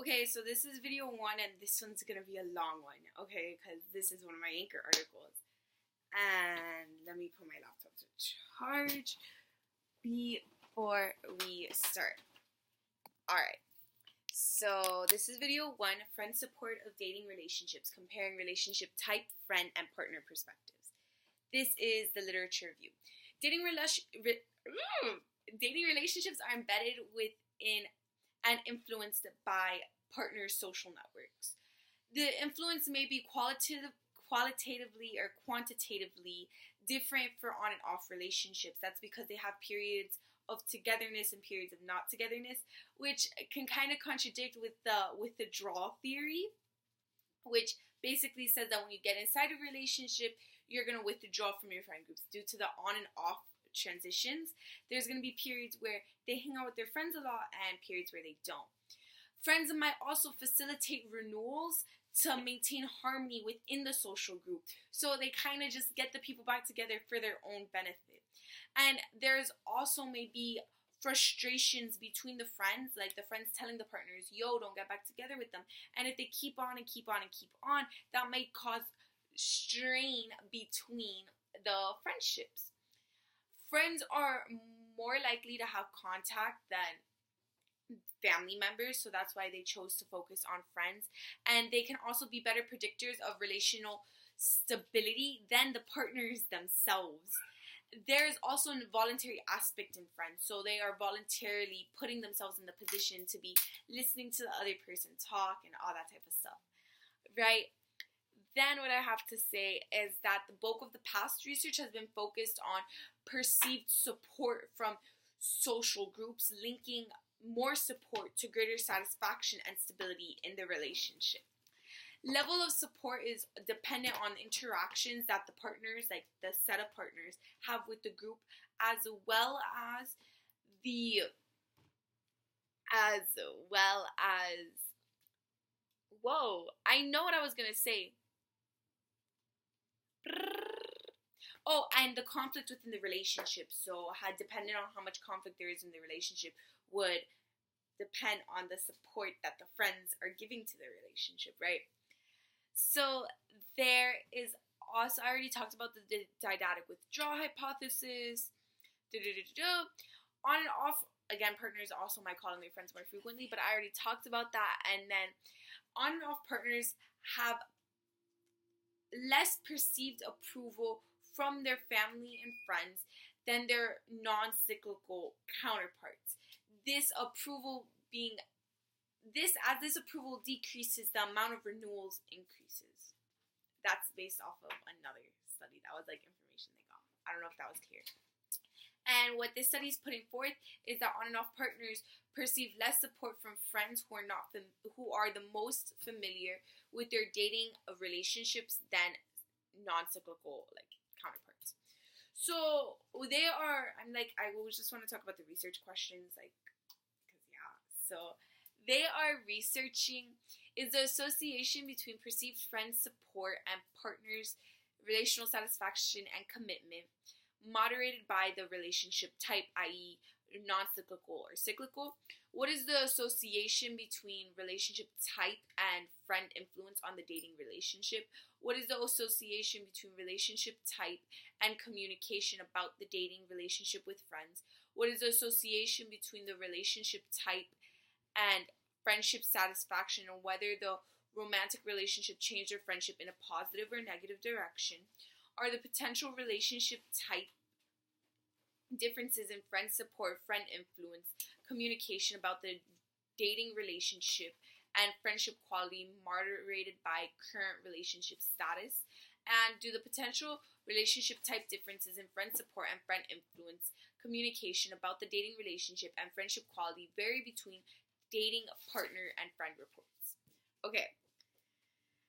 Okay, so this is video one, and this one's gonna be a long one, okay, because this is one of my Anchor articles. And let me put my laptop to charge before we start. Alright, so this is video one, friend support of dating relationships, comparing relationship type, friend, and partner perspectives. This is the literature review. Dating relationships are embedded within and influenced by partners' social networks. The influence may be qualitatively or quantitatively different for on and off relationships. That's because they have periods of togetherness and periods of not togetherness, which can kind of contradict with the withdrawal theory, which basically says that when you get inside a relationship, you're going to withdraw from your friend groups due to the on and off transitions. There's going to be periods where they hang out with their friends a lot and periods where they don't. Friends might also facilitate renewals to maintain harmony within the social group. So they kind of just get the people back together for their own benefit. And there's also maybe frustrations between the friends, like the friends telling the partners, yo, don't get back together with them. And if they keep on and keep on and keep on, that might cause strain between the friendships. Friends are more likely to have contact than family members, so that's why they chose to focus on friends. And they can also be better predictors of relational stability than the partners themselves. There's also an voluntary aspect in friends, so they are voluntarily putting themselves in the position to be listening to the other person talk and all that type of stuff, right? Then what I have to say is that the bulk of the past research has been focused on perceived support from social groups, linking more support to greater satisfaction and stability in the relationship. Level of support is dependent on interactions that the partners, like the set of partners, have with the group, as well as whoa, I know what I was gonna say. Oh, and the conflict within the relationship. So, depending on how much conflict there is in the relationship, would depend on the support that the friends are giving to the relationship, right? So, there is also, I already talked about the didactic withdrawal hypothesis. On and off, again, partners also might call on their friends more frequently, but I already talked about that. And then, on and off partners have less perceived approval from their family and friends than their non-cyclical counterparts. This approval decreases, the amount of renewals increases. That's based off of another study. That was like information they got. I don't know if that was clear. And what this study is putting forth is that on and off partners perceive less support from friends who are the most familiar with their dating relationships than non-cyclical counterparts. So I just want to talk about the research questions, So they are researching is the association between perceived friend support and partners' relational satisfaction and commitment moderated by the relationship type, i.e. non-cyclical or cyclical. What is the association between relationship type and friend influence on the dating relationship? What is the association between relationship type and communication about the dating relationship with friends? What is the association between the relationship type and friendship satisfaction, and whether the romantic relationship changed their friendship in a positive or negative direction? Are the potential relationship type differences in friend support, friend influence, communication about the dating relationship, and friendship quality moderated by current relationship status? And do the potential relationship type differences in friend support and friend influence, communication about the dating relationship, and friendship quality vary between dating partner and friend reports? Okay.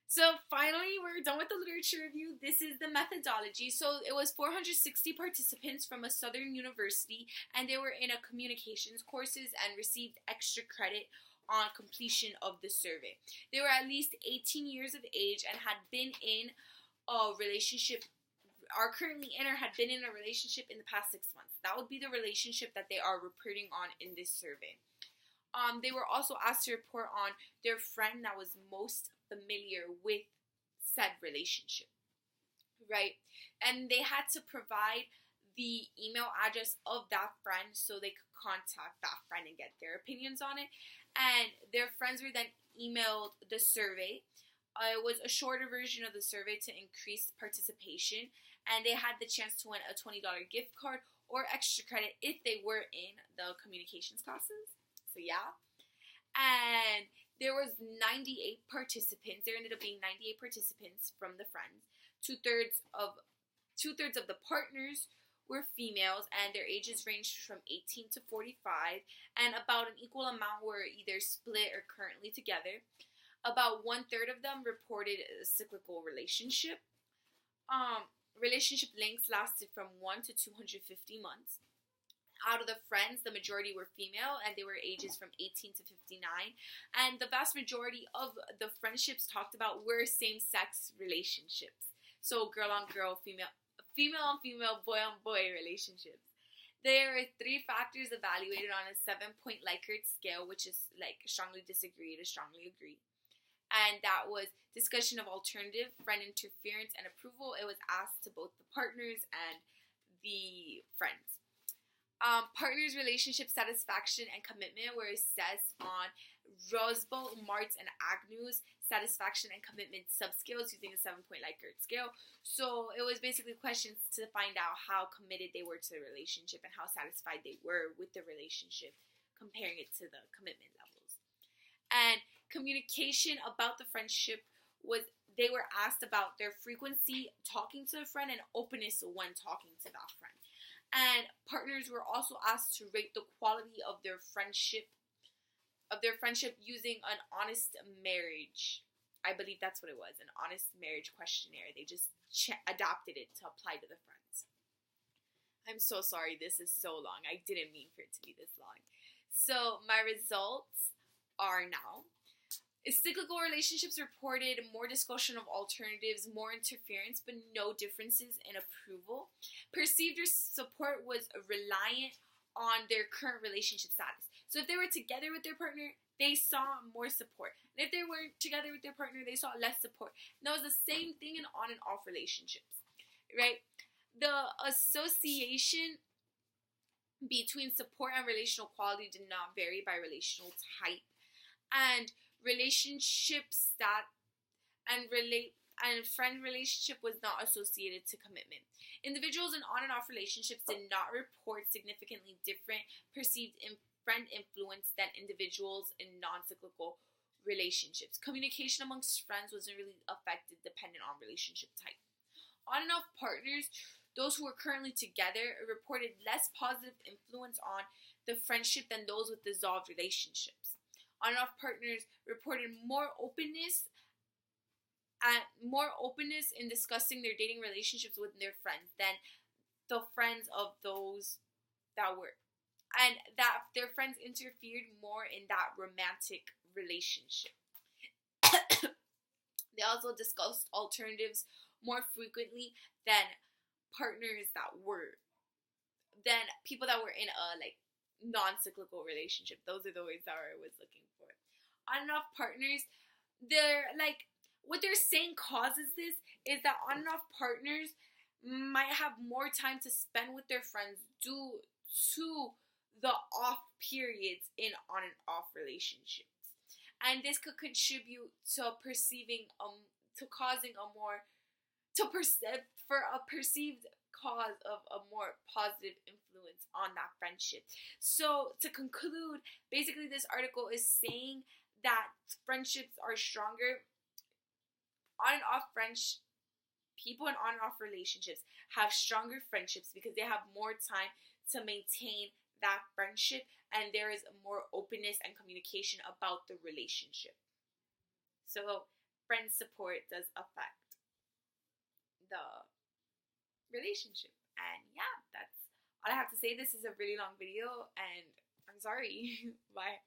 So finally, we're done with the literature review. This is the methodology. So it was 460 participants from a southern university, and they were in a communications courses and received extra credit on completion of the survey. They were at least 18 years of age and had been in a relationship, are currently in or had been in a relationship in the past 6 months. That would be the relationship that they are reporting on in this survey. They were also asked to report on their friend that was most familiar with said relationship, right? And they had to provide the email address of that friend so they could contact that friend and get their opinions on it. And their friends were then emailed the survey. It was a shorter version of the survey to increase participation, and they had the chance to win a $20 gift card or extra credit if they were in the communications classes. So yeah. And there was 98 participants. There ended up being 98 participants from the friends. Two-thirds of the partners were females, and their ages ranged from 18 to 45, and about an equal amount were either split or currently together. About 1/3 of them reported a cyclical relationship. Relationship lengths lasted from 1 to 250 months. Out of the friends, the majority were female, and they were ages from 18 to 59. And the vast majority of the friendships talked about were same-sex relationships. So girl on girl, female on female, boy on boy relationships. There are 3 factors evaluated on a 7-point Likert scale, which is like strongly disagree to strongly agree. And that was discussion of alternative, friend interference, and approval. It was asked to both the partners and the friends. Partners' relationship satisfaction and commitment were assessed on Rosbaugh, Martz, and Agnew's satisfaction and commitment subscales using a 7-point Likert scale. So it was basically questions to find out how committed they were to the relationship and how satisfied they were with the relationship, comparing it to the commitment levels. And communication about the friendship they were asked about their frequency talking to a friend and openness when talking to that friend. And partners were also asked to rate the quality of their friendship using an honest marriage. I believe that's what it was, an honest marriage questionnaire. They just adapted it to apply to the friends. I'm so sorry this is so long. I didn't mean for it to be this long. So my results are now. Cyclical relationships reported more discussion of alternatives, more interference, but no differences in approval. Perceived support was reliant on their current relationship status. So if they were together with their partner, they saw more support. And if they weren't together with their partner, they saw less support. And that was the same thing in on and off relationships, right? The association between support and relational quality did not vary by relational type. And relationships and friend relationship was not associated to commitment. Individuals in on and off relationships did not report significantly different perceived friend influence than individuals in non-cyclical relationships. Communication amongst friends wasn't really affected dependent on relationship type. On and off partners, those who were currently together, reported less positive influence on the friendship than those with dissolved relationships. On and off partners reported more openness in discussing their dating relationships with their friends than the friends of those that were, and that their friends interfered more in that romantic relationship. They also discussed alternatives more frequently than people that were in a non-cyclical relationship. Those are the words that I was looking for. On and off partners, what they're saying causes this is that on and off partners might have more time to spend with their friends due to the off periods in on and off relationships. And this could contribute to perceived cause of a more positive influence on that friendship. So to conclude, basically this article is saying that friendships are stronger. People in on and off relationships have stronger friendships because they have more time to maintain that friendship, and there is more openness and communication about the relationship. So friend support does affect the relationship. And yeah, that's all I have to say. This is a really long video, and I'm sorry. Bye.